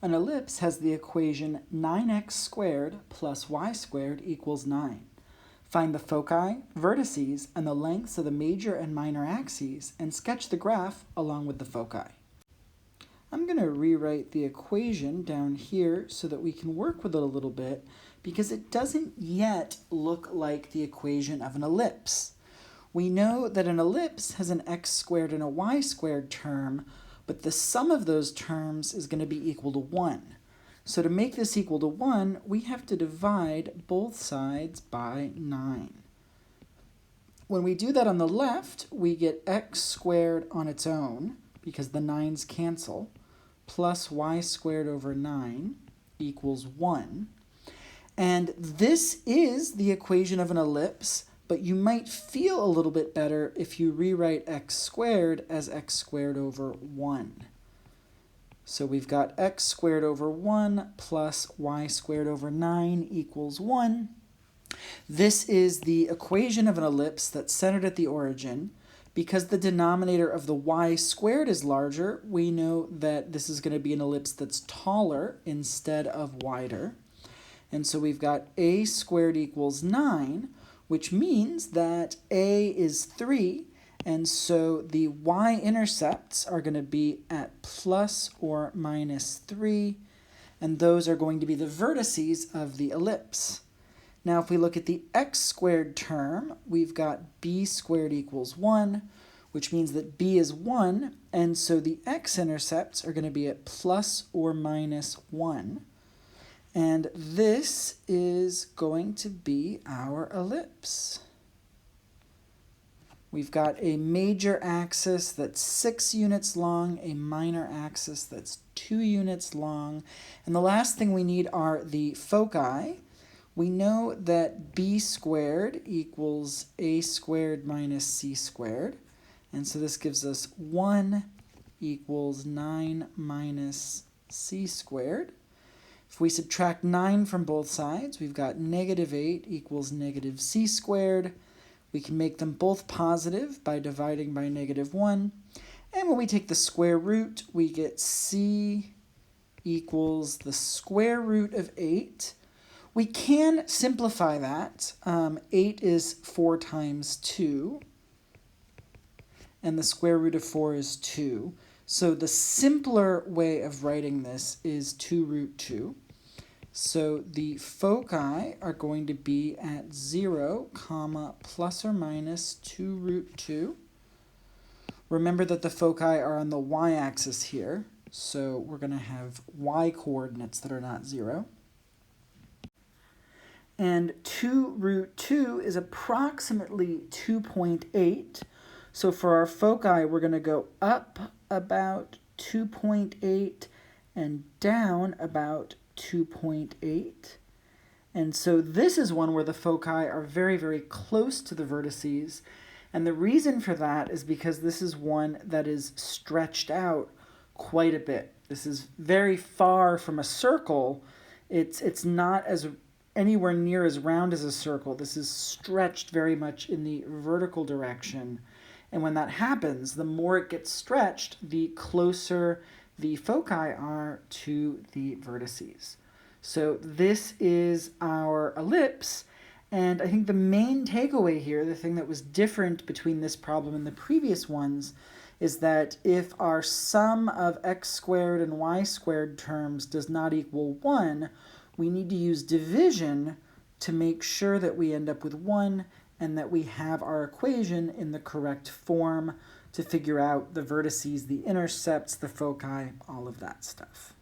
An ellipse has the equation 9x squared plus y squared equals 9. Find the foci, vertices, and the lengths of the major and minor axes and sketch the graph along with the foci. I'm going to rewrite the equation down here so that we can work with it a little bit because it doesn't yet look like the equation of an ellipse. We know that an ellipse has an x squared and a y squared term, but the sum of those terms is going to be equal to 1. So to make this equal to 1, we have to divide both sides by 9. When we do that on the left, we get x squared on its own, because the 9's cancel, plus y squared over 9 equals 1. And this is the equation of an ellipse, but you might feel a little bit better if you rewrite x squared as x squared over 1. So we've got x squared over 1 plus y squared over 9 equals 1. This is the equation of an ellipse that's centered at the origin. Because the denominator of the y squared is larger, we know that this is going to be an ellipse that's taller instead of wider. And so we've got a squared equals 9, which means that a is 3, and so the y-intercepts are going to be at plus or minus 3, and those are going to be the vertices of the ellipse. Now, if we look at the x squared term, we've got b squared equals 1, which means that b is 1, and so the x-intercepts are going to be at plus or minus 1. And this is going to be our ellipse. We've got a major axis that's 6 units long, a minor axis that's 2 units long, and the last thing we need are the foci. We know that b squared equals a squared minus c squared, and so this gives us 1 equals 9 minus c squared. If we subtract 9 from both sides, we've got negative 8 equals negative c squared. We can make them both positive by dividing by negative 1. And when we take the square root, we get c equals the square root of 8. We can simplify that. 8 is 4 times 2, and the square root of 4 is 2. So the simpler way of writing this is 2 root 2. So the foci are going to be at 0, comma, plus or minus 2 root 2. Remember that the foci are on the y-axis here, so we're going to have y-coordinates that are not 0. And 2 root 2 is approximately 2.8. So for our foci, we're going to go up about 2.8 and down about 2.8. And so this is one where the foci are very, very close to the vertices. And the reason for that is because this is one that is stretched out quite a bit. This is very far from a circle. It's not as anywhere near as round as a circle. This is stretched very much in the vertical direction. And when that happens, the more it gets stretched, the closer the foci are to the vertices. So this is our ellipse, and I think the main takeaway here, the thing that was different between this problem and the previous ones, is that if our sum of x squared and y squared terms does not equal 1, we need to use division to make sure that we end up with 1 and that we have our equation in the correct form to figure out the vertices, the intercepts, the foci, all of that stuff.